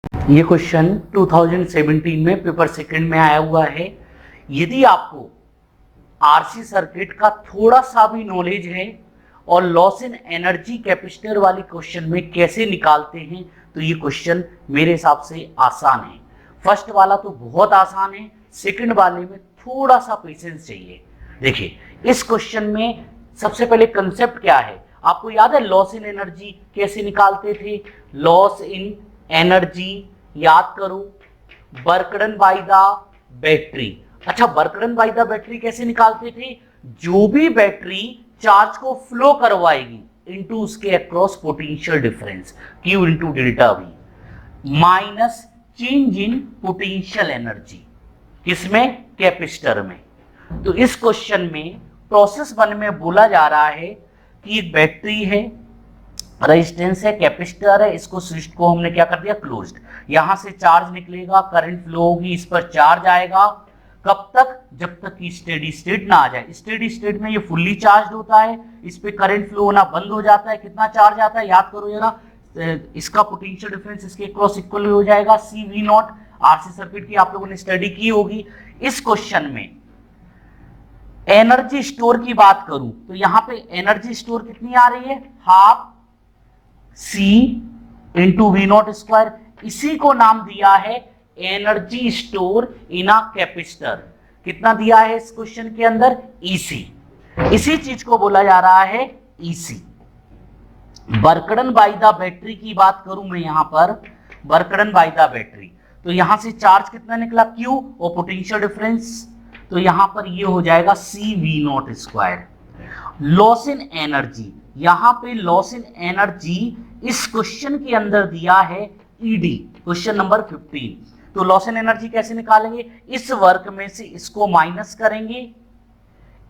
ये क्वेश्चन 2017 में paper second में आया हुआ है। यदि आपको आरसी सर्किट का थोड़ा सा भी नॉलेज है और लॉस इन एनर्जी कैपेसिटर वाली क्वेश्चन में कैसे निकालते हैं, तो ये क्वेश्चन मेरे हिसाब से आसान है। फर्स्ट वाला तो बहुत आसान है, सेकंड वाले में थोड़ा सा पेशेंस चाहिए। देखिए, इस क्वेश्चन में सबसे पहले कंसेप्ट क्या है, आपको याद है लॉस इन एनर्जी कैसे निकालते थे? लॉस इन एनर्जी याद करो, work done by the battery. अच्छा, work done by the battery कैसे निकालते थे? जो भी बैटरी चार्ज को फ्लो करवाएगी इनटू उसके across potential difference Q into delta V minus change in potential energy, किसमें? कैपेसिटर में। तो इस क्वेश्चन में प्रोसेस 1 में बोला जा रहा है कि एक बैटरी है, रेजिस्टेंस है, कैपेसिटर है, इसको स्विच को हमने क्या कर दिया? क्लोज्ड। यहां से चार्ज निकलेगा, करंट फ्लो होगी, इस पर चार्ज आएगा। कब तक? जब तक कि स्टेडी स्टेट ना आ जाए। स्टेडी स्टेट में ये फुल्ली चार्ज होता है, इस पे करंट फ्लो होना बंद हो जाता है। कितना चार्ज आता है याद करो जरा, इसका पोटेंशियल डिफरेंस इसके क्रॉस इक्वल हो जाएगा CV0। आरसी सर्किट की आप लोगों ने स्टडी की होगी। इस क्वेश्चन में एनर्जी स्टोर की बात करूं तो यहां पे एनर्जी स्टोर कितनी आ रही है? Half C into V0 square. इसी को नाम दिया है energy store in a capacitor. कितना दिया है इस क्वेश्चन के अंदर? EC। इसी चीज को बोला जा रहा है EC। Work done bye the battery की बात करूं मैं यहां पर, वर्कडन बाय द बैटरी, तो यहां से चार्ज कितना निकला? Q और पोटेंशियल डिफरेंस, तो यहां पर ये हो जाएगा CV0 square. Loss in energy, यहां पे लॉस इन एनर्जी इस क्वेश्चन के अंदर दिया है ED, क्वेश्चन नंबर 15। तो लॉस इन एनर्जी कैसे निकालेंगे? इस वर्क में से इसको माइनस करेंगे,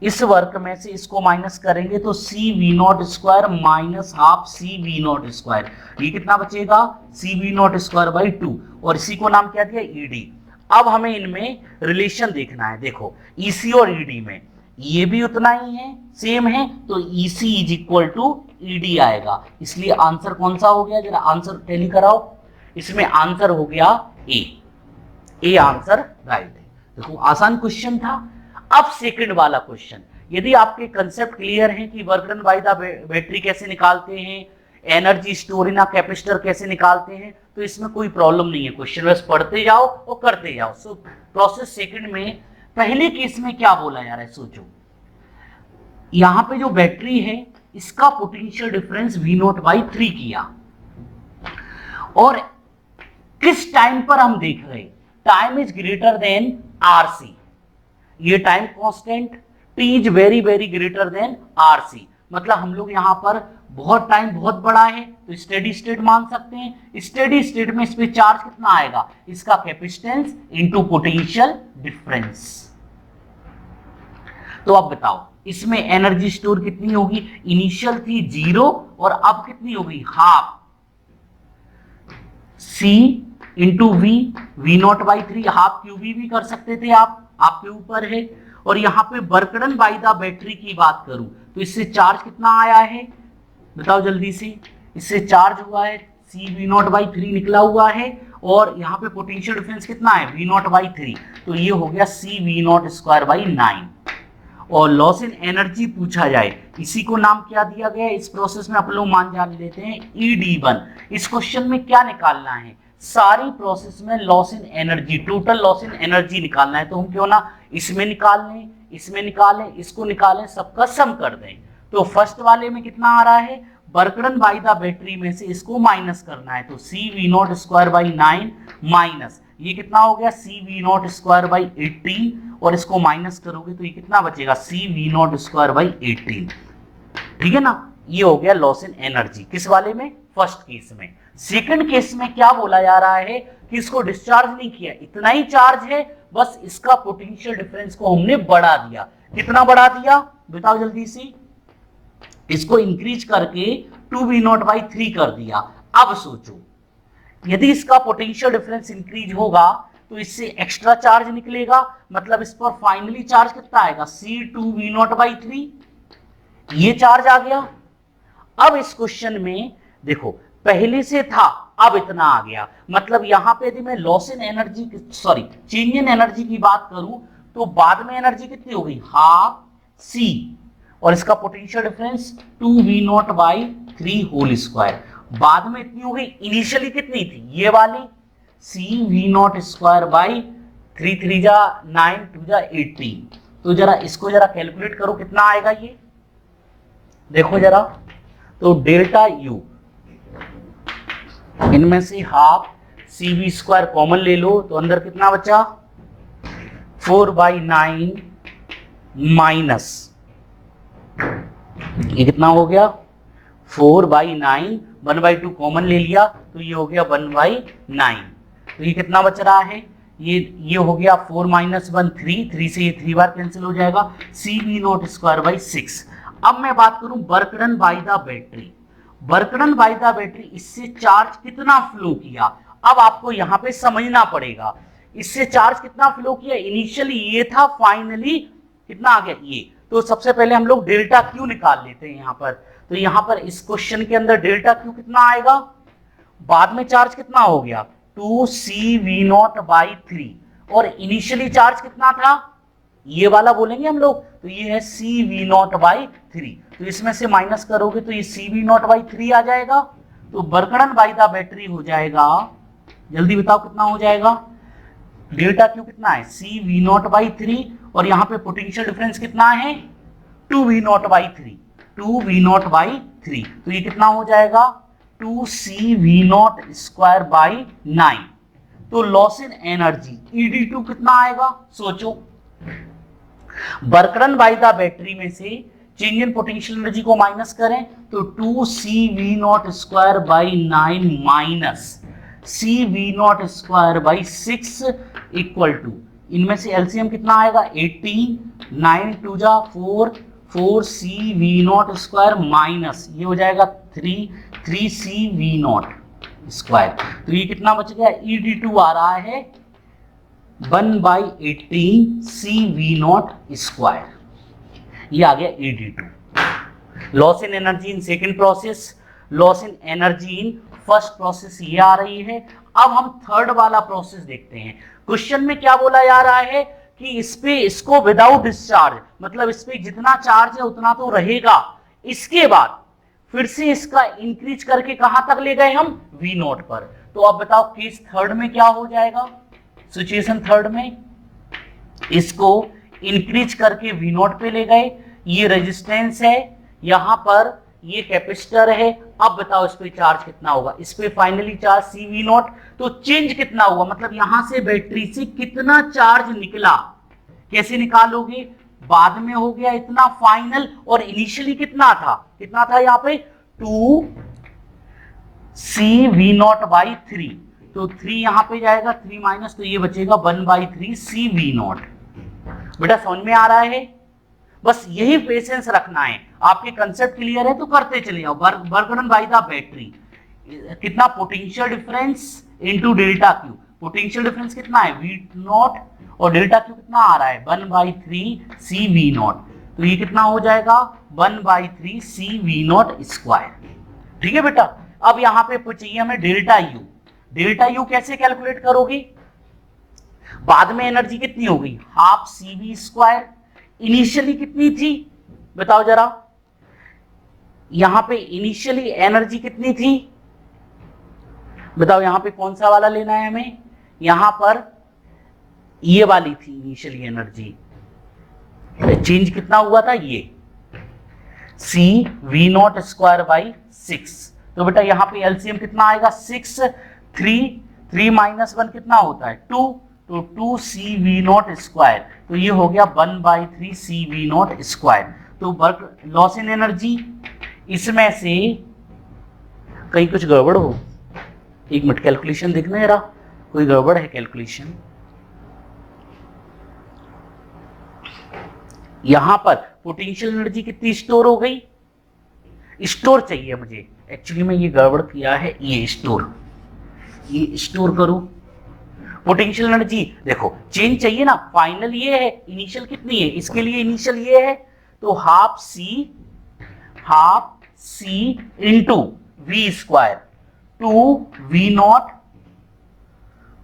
इस वर्क में से इसको माइनस करेंगे तो CV0 square minus half CV0 square, ये कितना बचेगा? CV0 स्क्वायर बाई 2, और इसी को नाम क्या दिया? ED। अब हमें इनमें रिलेशन देखना है। देखो, EC और ED में ये भी उतना ही है, सेम है, तो EC is equal to ED आएगा। इसलिए आंसर कौन सा हो गया? जरा आंसर टैली कराओ। इसमें आंसर हो गया ए आंसर राइट है। देखो, आसान क्वेश्चन था। अब सेकंड वाला क्वेश्चन, यदि आपके कंसेप्ट क्लियर है कि work done by the battery कैसे निकालते हैं, energy store in a capacitor कैसे निकालते हैं, तो इसमें कोई प्रॉब्लम नहीं है। क्वेश्चन बस पढ़ते जाओ और करते जाओ। सो प्रोसेस सेकंड में पहले केस में क्या बोला जा रहा है, सोचो। यहां पे जो बैटरी है इसका पोटेंशियल डिफरेंस V0 बाई 3 किया, और किस टाइम पर हम देख रहे हैं? Time is greater than RC। ये time constant T is very very greater than RC, मतलब हम लोग यहां पर बहुत टाइम बहुत बड़ा है तो स्टेडी स्टेट मान सकते हैं। स्टेडी स्टेट में इस पे चार्ज कितना आएगा? इसका कैपेसिटेंस इनटू पोटेंशियल डिफरेंस। तो अब बताओ, इसमें एनर्जी स्टोर कितनी होगी? इनिशियल थी 0 और अब कितनी हो गई? Half C into V0 by 3, half QV भी कर सकते थे आप, आपके ऊपर है। और यहां पे work done by the battery की बात करूं तो इससे चार्ज कितना आया है? बताओ जल्दी से। इससे चार्ज हुआ है CV0 बाई 3 निकला हुआ है, और यहाँ पे पोटेंशियल डिफरेंस कितना है? V0 बाई 3, तो ये हो गया CV0 स्क्वायर बाई 9। और लॉस इन एनर्जी पूछा जाए, इसी को नाम क्या दिया गया है? इस प्रोसेस में आप लोग मान जान लेते हैं ED1। इस क्वेश्चन में क्या निकालना है? सारी प्रोसेस में loss in energy, total loss in energy निकालना है। तो हम क्यों ना इसमें निकाल लें, इसमें निकालें, इसको निकालें, सबका सम कर दें। तो फर्स्ट वाले में कितना आ रहा है? Work done by the battery में से इसको माइनस करना है, तो CV0 स्क्वायर बाई 9 माइनस ये कितना हो गया? CV0 स्क्वायर बाई 18, और इसको माइनस करोगे तो ये कितना बचेगा? CV0 square by 18। ठीक है ना? ये हो गया लॉस इन एनर्जी। किस वाले में? फर्स्ट केस में। सेकंड केस में क्या बोला जा रहा है कि इसको डिस्चार्ज नहीं किया, इतना ही चार्ज है, बस इसका पोटेंशियल डिफरेंस को हमने बढ़ा दिया। कितना बढ़ा दिया बताओ जल्दी से? इसको इंक्रीज करके 2V0 बाई 3 कर दिया। अब सोचो, यदि इसका पोटेंशियल डिफरेंस इंक्रीज होगा तो इससे एक्स्ट्रा चार्ज निकलेगा, मतलब इस पर फाइनली चार्ज कितना आएगा? C2V0 बाई 3, ये चार्ज आ गया। अब इस क्वेश्चन में देखो, पहले से था अब इतना आ गया। मतलब यहां पे यदि मैं loss in energy sorry change in energy की बात करूं तो बाद में एनर्जी कितनी हो गई हाफ सी और इसका potential difference 2v0/3 whole square. बाद में इतनी हो गई, इनिशियली कितनी थी ये वाली cv0² 3 जा 9 2 जा 18। तो जरा इसको जरा कैलकुलेट करो कितना आएगा ये, देखो जरा। तो डेल्टा यू इनमें से हाफ cv² कॉमन ले लो तो अंदर कितना बचा 4/9 माइनस ये कितना हो गया 4/9, 1/2 कॉमन ले लिया तो ये हो गया 1/9। तो ये कितना बच रहा है, ये हो गया 4 - 1 3 से ये 3 बार कैंसिल हो जाएगा cv0²/6। अब मैं बात करूं work done by the battery. Work done by the battery, इससे चार्ज कितना फ्लो किया। अब आपको यहां पे समझना पड़ेगा इससे चार्ज कितना फ्लो किया। इनिशियली ये था, फाइनली कितना आ गया ये। तो सबसे पहले हम लोग डेल्टा क्यू निकाल लेते हैं यहां पर। तो यहां पर इस क्वेश्चन के अंदर डेल्टा क्यू कितना आएगा, बाद में चार्ज कितना हो गया 2cv0/3 और इनिशियली चार्ज कितना था ये वाला बोलेंगे हम लोग, तो ये है cv0/3। तो इसमें से माइनस करोगे तो ये cv0/3 आ जाएगा। तो work done by the battery हो जाएगा, जल्दी बताओ कितना हो जाएगा। डेल्टा क्यू कितना है cv0/3 और यहां पे पोटेंशियल डिफरेंस कितना है 2v0/3 तो ये कितना हो जाएगा 2cv0²/9। तो लॉस इन एनर्जी ED2 कितना आएगा सोचो। Work done by the battery में से चेंज इन पोटेंशियल एनर्जी को माइनस करें तो 2cv0²/9 minus cv0²/6 equal to, इनमें से एलसीएम कितना आएगा 18, 9 2 जा 4 4cv0² माइनस ये हो जाएगा 3cv0²। तो ये कितना बच गया ED2 आ रहा है 1/18 cv0²। ये आ गया ED2। Loss in energy in second process, loss in energy in first process ये आ रही है। अब हम थर्ड वाला प्रोसेस देखते हैं। क्वेश्चन में क्या बोला जा रहा है कि इस पे इसको विदाउट डिस्चार्ज, मतलब इस पे जितना चार्ज है उतना तो रहेगा, इसके बाद फिर से इसका इंक्रीज करके कहां तक ले गए हम V0 पर। तो अब बताओ केस थर्ड में क्या हो जाएगा। सिचुएशन थर्ड में इसको इंक्रीज करके V0 पे ले गए, ये रेजिस्टेंस है, यहां पर ये कैपेसिटर है। अब बताओ इस पे चार्ज कितना होगा, इस पे फाइनली चार्ज cv0, तो चेंज कितना हुआ, मतलब यहां से बैटरी से कितना चार्ज निकला, कैसे निकालोगे। बाद में हो गया इतना फाइनल और इनिशियली कितना था यहाँ पे 2cv0/3। तो 3 यहां पे जाएगा 3 माइनस, तो ये बचेगा 1/3 cv0। बेटा समझ में आ रहा है, बस यही पेशेंस रखना है। आपके कंसेप्ट क्लियर है तो करते चले जाओ। Work done by the battery कितना potential difference into delta Q, potential difference कितना है V0 और डेल्टा क्यू कितना आ रहा है 1/3 cv0। तो ये कितना हो जाएगा 1/3 cv0²। ठीक है बेटा। अब यहां पे चाहिए हमें डेल्टा यू। डेल्टा यू कैसे कैलकुलेट करोगे, बाद में एनर्जी कितनी हो गई हाफ cv², इनिशियली कितनी थी बताओ जरा। यहां पे इनिशियली एनर्जी कितनी थी बताओ, यहां पे कौन सा वाला लेना है हमें, यहां पर ये वाली थी इनिशियली एनर्जी। चेंज कितना हुआ था ये cv0²/6। तो बेटा यहां पे एलसीएम कितना आएगा 6, 3 माइनस 1 कितना होता है 2, तो 2cv0²। तो ये हो गया 1/3 cv0²। तो वर्क लॉस इन एनर्जी, इसमें से कहीं कुछ गड़बड़ हो, एक मिनट कैलकुलेशन देखना जरा, कोई गड़बड़ है कैलकुलेशन। यहां पर पोटेंशियल एनर्जी कितनी स्टोर हो गई, स्टोर चाहिए मुझे, एक्चुअली में ये गड़बड़ किया है, ये स्टोर करो पोटेंशियल एनर्जी। देखो चेंज चाहिए ना, फाइनल ये है, इनिशियल कितनी है, इसके लिए इनिशियल ये है, तो half C into V²। 2v0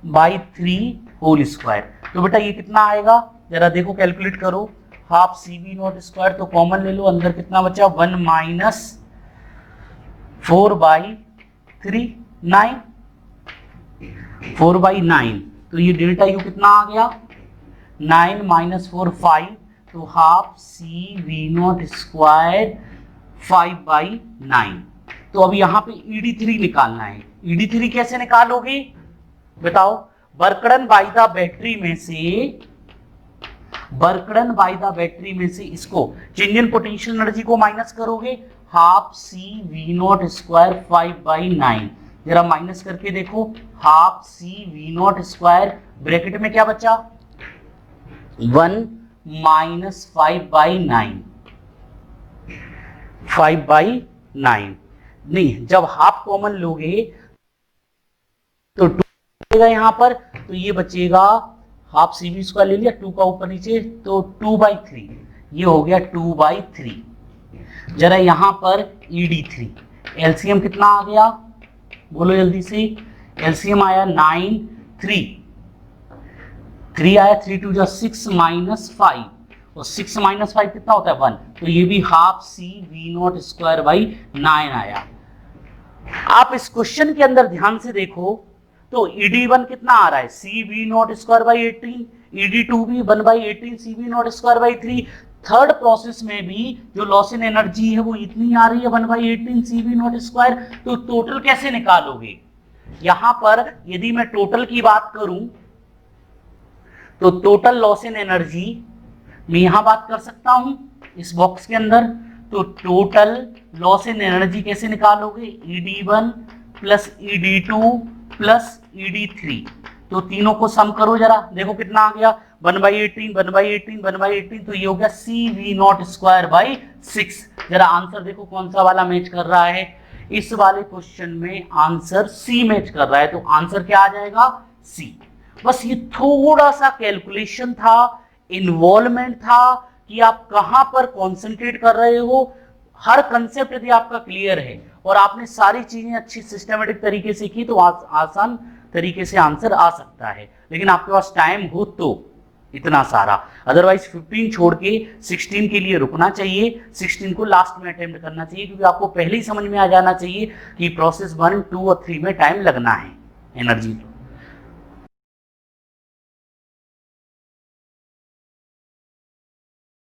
by 3 whole square. तो बेटा ये कितना आएगा, जरा देखो कैलकुलेट करो, हाफ CV0 स्क्वायर तो कॉमन ले लो, अंदर कितना बचा 1 माइनस 4/3 9 4/9, तो ये डेल्टा यू कितना आ गया 9 माइनस 4 5, तो हाफ CV0 स्क्वायर 5/9। तो अब यहाँ पे ED3 निकालना है। ED3 कैसे निकालोगे बताओ, बर्कडन बाय द बैटरी में से इसको चेंज इन पोटेंशियल एनर्जी को माइनस करोगे, हाफ CV0 स्क्वायर 5/9, जरा माइनस करके देखो, हाफ CV0 स्क्वायर ब्रैकेट में क्या बचा 1 माइनस 5/9 नहीं, जब हाफ कॉमन लोगे तो 2 बचेगा यहाँ पर, तो ये बचेगा हाफ CV स्क्वायर ले लिया, 2 का ऊपर नीचे तो 2/3, ये हो गया 2/3। जरा यहाँ पर ED3 एलसीएम कितना आ गया बोलो जल्दी से, एलसीएम आया 9 3 आया, 3 2 जा 6 माइनस 5, और 6 माइनस 5 कितना होता है 1, तो ये भी हाफ CV0 स्क्वायर बाई 9 आया। आप इस क्वेश्चन के अंदर ध्यान से देखो तो ED1 कितना आ रहा है CV0 स्क्वायर बाई 18, ED2 भी 1/18 CV0 square by 3। Third process में भी जो लॉस इन एनर्जी है वो इतनी आ रही है 1/18 CV0 स्क्वायर, तो टोटल कैसे निकालोगे। यहां पर यदि मैं टोटल की बात करूं तो टोटल लॉस इन एनर्जी मैं यहां बात कर सकता हूं इस बॉक्स के अंदर, तो टोटल लॉस इन एनर्जी कैसे निकालोगे, ED1 plus ED2 plus ED3, तो तीनों को सम करो जरा, देखो कितना आ गया 1/18 1/18 1/18, तो ये हो गया CV0 स्क्वायर बाई 6। जरा आंसर देखो कौन सा वाला मैच कर रहा है, इस वाले क्वेश्चन में आंसर C मैच कर रहा है, तो आंसर क्या आ जाएगा C। बस ये थोड़ा सा कैलकुलेशन था, इन्वॉल्वमेंट था कि आप कहां पर कॉन्सेंट्रेट कर रहे हो। हर कंसेप्ट यदि आपका क्लियर है और आपने सारी चीजें अच्छी सिस्टमेटिक तरीके से की तो आसान तरीके से आंसर आ सकता है, लेकिन आपके पास टाइम हो तो इतना सारा, अदरवाइज 15 छोड़ के 16 के लिए रुकना चाहिए, 16 को लास्ट में अटेम्प्ट करना चाहिए, क्योंकि आपको पहले ही समझ में आ जाना चाहिए कि प्रोसेस 1 2 और 3 में टाइम लगना है एनर्जी